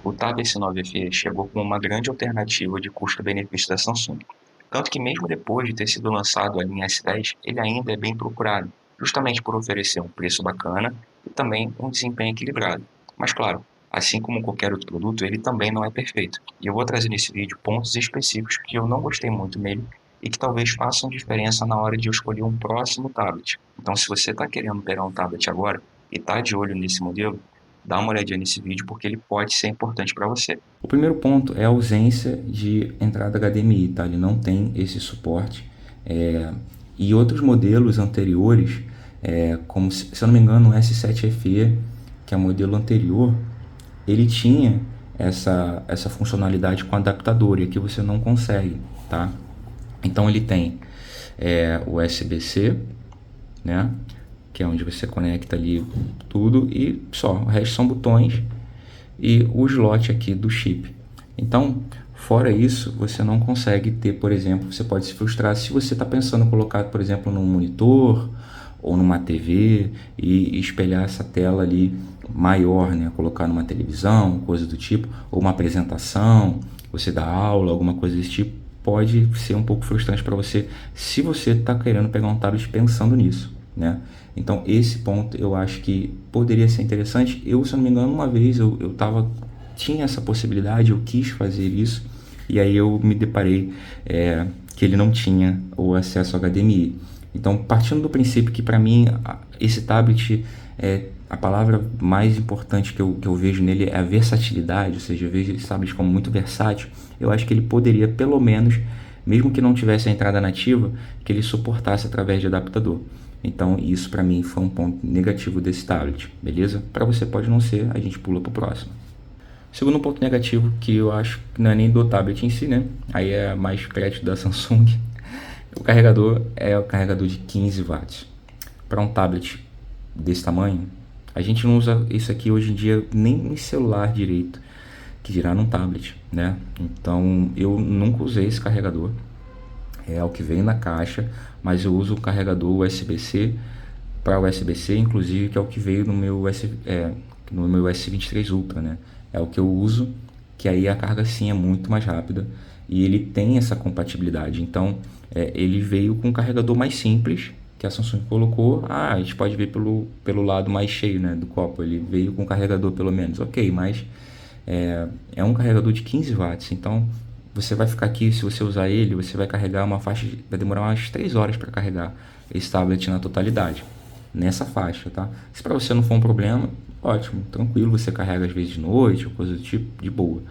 o Tab S9 FE chegou como uma grande alternativa de custo-benefício da Samsung. Tanto que mesmo depois de ter sido lançado a linha S10, ele ainda é bem procurado, justamente por oferecer um preço bacana e também um desempenho equilibrado. Mas claro, assim como qualquer outro produto, ele também não é perfeito. E eu vou trazer nesse vídeo pontos específicos que eu não gostei muito nele e que talvez façam diferença na hora de eu escolher um próximo tablet. Então, se você está querendo pegar um tablet agora e está de olho nesse modelo, dá uma olhadinha nesse vídeo porque ele pode ser importante para você. O primeiro ponto é a ausência de entrada HDMI, tá? Ele não tem esse suporte. E outros modelos anteriores, como se eu não me engano o S7 FE, que é o modelo anterior, ele tinha essa funcionalidade com adaptador, e aqui você não consegue, tá? Então ele tem USB-C, né? Que é onde você conecta ali tudo e só. O resto são botões e o slot aqui do chip. Então, fora isso, você não consegue ter, por exemplo, você pode se frustrar se você está pensando em colocar, por exemplo, num monitor ou numa TV e espelhar essa tela ali maior, né? Colocar numa televisão, coisa do tipo, ou uma apresentação, você dá aula, alguma coisa desse tipo, pode ser um pouco frustrante para você se você está querendo pegar um tablet pensando nisso, né? Então esse ponto eu acho que poderia ser interessante. Eu, se não me engano, uma vez tinha essa possibilidade, eu quis fazer isso e aí eu me deparei que ele não tinha o acesso HDMI. Então, partindo do princípio que para mim esse tablet a palavra mais importante que eu vejo nele é a versatilidade, ou seja, eu vejo esse tablet como muito versátil. Eu acho que ele poderia, pelo menos, mesmo que não tivesse a entrada nativa, que ele suportasse através de adaptador. Então, isso para mim foi um ponto negativo desse tablet, beleza? Para você pode não ser, a gente pula para o próximo. Segundo ponto negativo, que eu acho que não é nem do tablet em si, né? Aí é mais crédito da Samsung. O carregador é o carregador de 15 watts. Para um tablet desse tamanho, a gente não usa isso aqui hoje em dia nem em celular direito, que dirá num tablet, né? Então eu nunca usei esse carregador. É o que vem na caixa, mas eu uso o carregador USB-C para USB-C, inclusive, que é o que veio no meu S23 Ultra, né? É o que eu uso, que aí a carga sim é muito mais rápida e ele tem essa compatibilidade. Então, ele veio com um carregador mais simples, que a Samsung colocou. A gente pode ver pelo lado mais cheio, né, do copo. Ele veio com carregador pelo menos, ok, mas é um carregador de 15 watts. Então, você vai ficar aqui, se você usar ele, você vai carregar uma faixa, vai demorar umas 3 horas para carregar esse tablet na totalidade, nessa faixa, tá? Se para você não for um problema, ótimo, tranquilo, você carrega às vezes de noite ou coisa do tipo, de boa.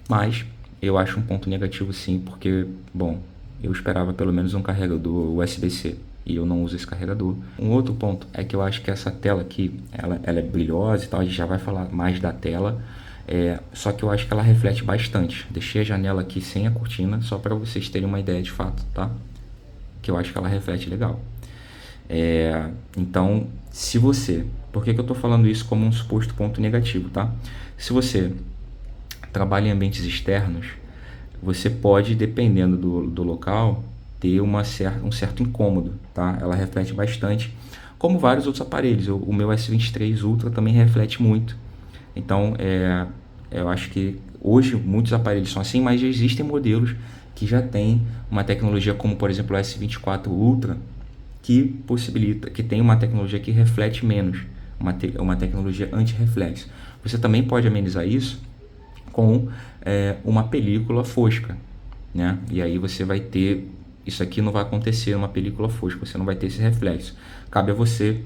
Mas eu acho um ponto negativo sim, porque, bom, eu esperava pelo menos um carregador USB-C e eu não uso esse carregador. Um outro ponto é que eu acho que essa tela aqui, ela é brilhosa e tal, a gente já vai falar mais da tela, só que eu acho que ela reflete bastante. Deixei a janela aqui sem a cortina, só para vocês terem uma ideia de fato, tá? Que eu acho que ela reflete legal. Então, se você... Por que eu estou falando isso como um suposto ponto negativo, tá? Se você trabalha em ambientes externos, você pode, dependendo do local, ter um certo incômodo, tá? Ela reflete bastante, como vários outros aparelhos. O meu S23 Ultra também reflete muito. Então, eu acho que hoje muitos aparelhos são assim, mas já existem modelos que já têm uma tecnologia como, por exemplo, o S24 Ultra, que possibilita, que tem uma tecnologia que reflete menos, uma tecnologia anti-reflexo. Você também pode amenizar isso com uma película fosca, né? E aí você vai ter, isso aqui não vai acontecer numa película fosca, você não vai ter esse reflexo. Cabe a você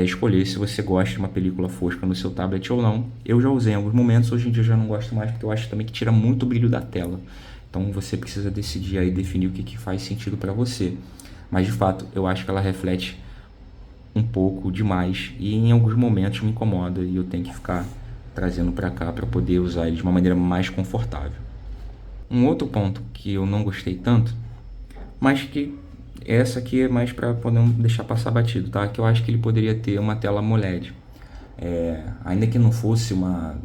escolher se você gosta de uma película fosca no seu tablet ou não. Eu já usei em alguns momentos, hoje em dia eu já não gosto mais, porque eu acho também que tira muito o brilho da tela. Então você precisa decidir aí, definir o que faz sentido para você. Mas de fato, eu acho que ela reflete um pouco demais e em alguns momentos me incomoda e eu tenho que ficar trazendo para cá para poder usar ele de uma maneira mais confortável. Um outro ponto que eu não gostei tanto, mas que essa aqui é mais para poder não deixar passar batido, tá? Que eu acho que ele poderia ter uma tela AMOLED. Ainda que não fosse uma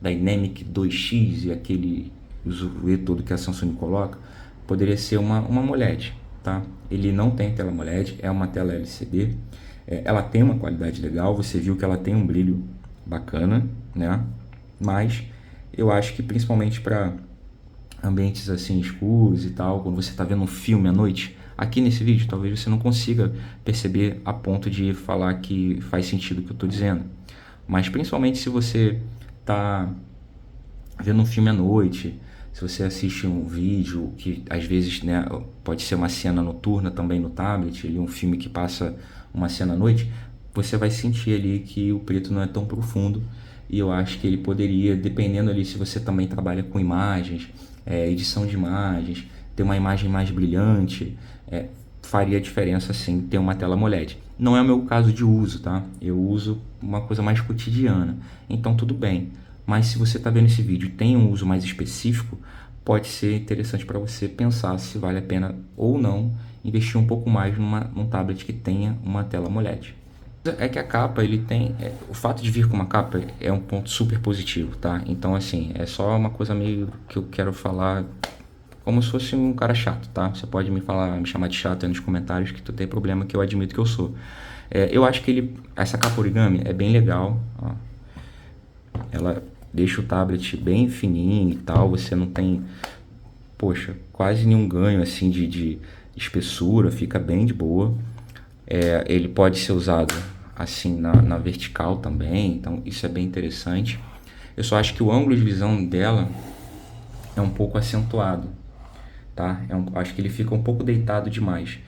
Dynamic 2X e aquele zoom todo que a Samsung coloca, poderia ser uma AMOLED, tá? Ele não tem tela AMOLED, é uma tela LCD. Ela tem uma qualidade legal, você viu que ela tem um brilho bacana, né? Mas eu acho que principalmente para ambientes assim escuros e tal, quando você está vendo um filme à noite, aqui nesse vídeo talvez você não consiga perceber a ponto de falar que faz sentido o que eu estou dizendo. Mas principalmente se você está vendo um filme à noite, se você assiste um vídeo que às vezes, né, pode ser uma cena noturna também no tablet, um filme que passa uma cena à noite, você vai sentir ali que o preto não é tão profundo, e eu acho que ele poderia, dependendo ali se você também trabalha com imagens, edição de imagens, ter uma imagem mais brilhante, faria diferença sim ter uma tela AMOLED. Não é o meu caso de uso, tá? Eu uso uma coisa mais cotidiana, então tudo bem. Mas se você está vendo esse vídeo e tem um uso mais específico, pode ser interessante para você pensar se vale a pena ou não investir um pouco mais num tablet que tenha uma tela AMOLED. É que a capa, ele tem... o fato de vir com uma capa é um ponto super positivo, tá? Então, assim, é só uma coisa meio que eu quero falar como se fosse um cara chato, tá? Você pode me chamar de chato aí nos comentários, que tu tem problema, que eu admito que eu sou. Eu acho que essa capa origami é bem legal, ó. Ela deixa o tablet bem fininho e tal, você não tem, poxa, quase nenhum ganho assim de espessura, fica bem de boa. Ele pode ser usado assim na vertical também, então isso é bem interessante. Eu só acho que o ângulo de visão dela é um pouco acentuado, tá? Acho que ele fica um pouco deitado demais.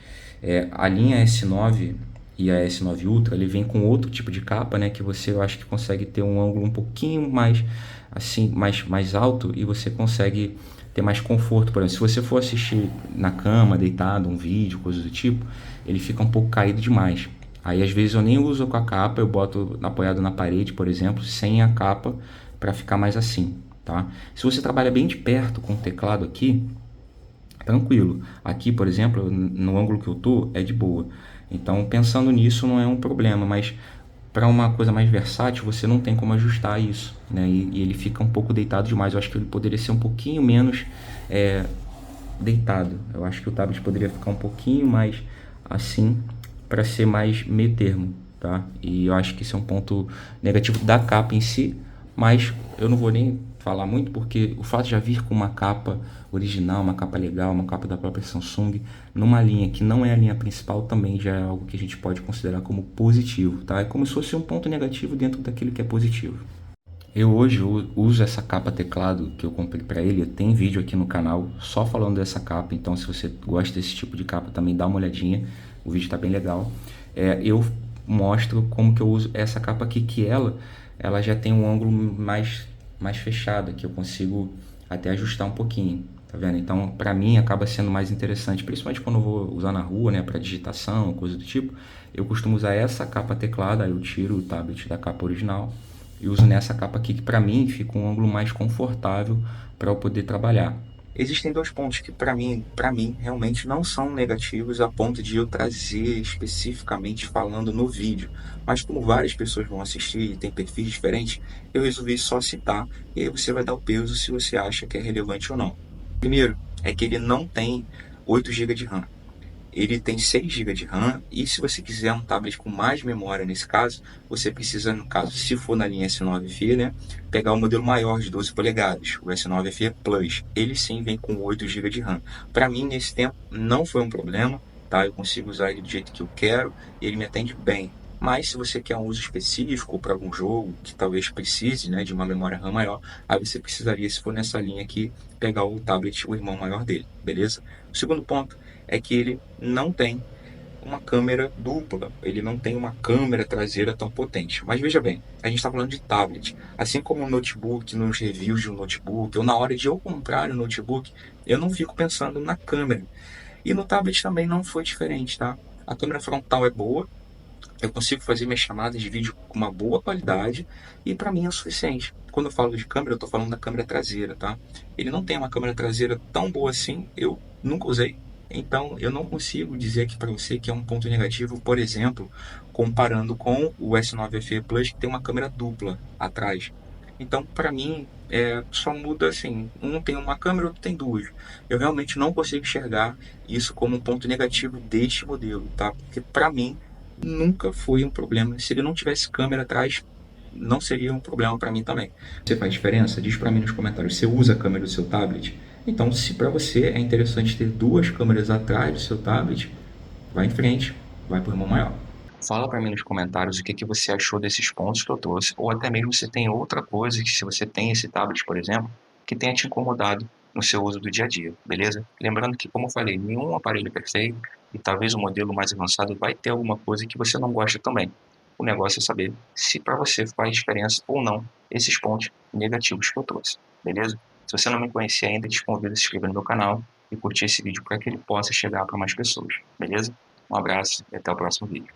A linha S9 e a S9 Ultra, ele vem com outro tipo de capa, né? Que você, eu acho que consegue ter um ângulo um pouquinho mais, assim, mais alto, e você consegue ter mais conforto. Por exemplo, se você for assistir na cama, deitado, um vídeo, coisa do tipo, ele fica um pouco caído demais. Aí às vezes eu nem uso com a capa, eu boto apoiado na parede, por exemplo, sem a capa, para ficar mais assim, tá? Se você trabalha bem de perto com o teclado aqui, tranquilo. Aqui, por exemplo, no ângulo que eu tô, é de boa. Então, pensando nisso, não é um problema, mas para uma coisa mais versátil, você não tem como ajustar isso, né? E ele fica um pouco deitado demais. Eu acho que ele poderia ser um pouquinho menos deitado. Eu acho que o tablet poderia ficar um pouquinho mais assim, para ser mais meio termo, tá? E eu acho que isso é um ponto negativo da capa em si, mas eu não vou nem falar muito, porque o fato de já vir com uma capa original, uma capa legal, uma capa da própria Samsung, numa linha que não é a linha principal, também já é algo que a gente pode considerar como positivo, tá? É como se fosse um ponto negativo dentro daquilo que é positivo. Eu hoje uso essa capa teclado que eu comprei para ele. Tem vídeo aqui no canal só falando dessa capa, então se você gosta desse tipo de capa também dá uma olhadinha, o vídeo tá bem legal. Eu mostro como que eu uso essa capa aqui, que ela já tem um ângulo mais fechado, que eu consigo até ajustar um pouquinho, tá vendo? Então para mim acaba sendo mais interessante, principalmente quando eu vou usar na rua, né, para digitação, coisa do tipo. Eu costumo usar essa capa teclado, aí eu tiro o tablet da capa original e uso nessa capa aqui, que para mim fica um ângulo mais confortável para eu poder trabalhar. Existem dois pontos que para mim realmente não são negativos a ponto de eu trazer especificamente falando no vídeo, mas como várias pessoas vão assistir e tem perfis diferentes, eu resolvi só citar, e aí você vai dar o peso se você acha que é relevante ou não. Primeiro é que ele não tem 8 GB de RAM. Ele tem 6 GB de RAM, e se você quiser um tablet com mais memória nesse caso, você precisa, no caso, se for na linha S9 FE, né, pegar o modelo maior de 12 polegadas, o S9 FE Plus. Ele sim vem com 8 GB de RAM. Para mim, nesse tempo, não foi um problema, tá? Eu consigo usar ele do jeito que eu quero e ele me atende bem. Mas se você quer um uso específico para algum jogo que talvez precise, né, de uma memória RAM maior, aí você precisaria, se for nessa linha aqui, pegar o tablet, o irmão maior dele, beleza? O segundo ponto é que ele não tem uma câmera dupla, ele não tem uma câmera traseira tão potente. Mas veja bem, a gente está falando de tablet. Assim como o notebook, nos reviews de um notebook, ou na hora de eu comprar um notebook, eu não fico pensando na câmera. E no tablet também não foi diferente, tá? A câmera frontal é boa, eu consigo fazer minhas chamadas de vídeo com uma boa qualidade, e para mim é o suficiente. Quando eu falo de câmera, eu estou falando da câmera traseira, tá? Ele não tem uma câmera traseira tão boa assim, eu nunca usei. Então, eu não consigo dizer aqui para você que é um ponto negativo, por exemplo, comparando com o S9 FE Plus, que tem uma câmera dupla atrás. Então, para mim, só muda assim, um tem uma câmera, outro tem duas. Eu realmente não consigo enxergar isso como um ponto negativo deste modelo, tá? Porque para mim nunca foi um problema. Se ele não tivesse câmera atrás, não seria um problema para mim também. Você faz diferença? Diz para mim nos comentários. Você usa a câmera do seu tablet? Então, se para você é interessante ter duas câmeras atrás do seu tablet, vai em frente, vai por irmão maior. Fala para mim nos comentários o que que você achou desses pontos que eu trouxe, ou até mesmo se tem outra coisa que, se você tem esse tablet, por exemplo, que tenha te incomodado no seu uso do dia a dia, beleza? Lembrando que, como eu falei, nenhum aparelho é perfeito e talvez o modelo mais avançado vai ter alguma coisa que você não gosta também. O negócio é saber se para você faz diferença ou não esses pontos negativos que eu trouxe, beleza? Se você não me conhecia ainda, te convido a se inscrever no meu canal e curtir esse vídeo para que ele possa chegar para mais pessoas, beleza? Um abraço e até o próximo vídeo.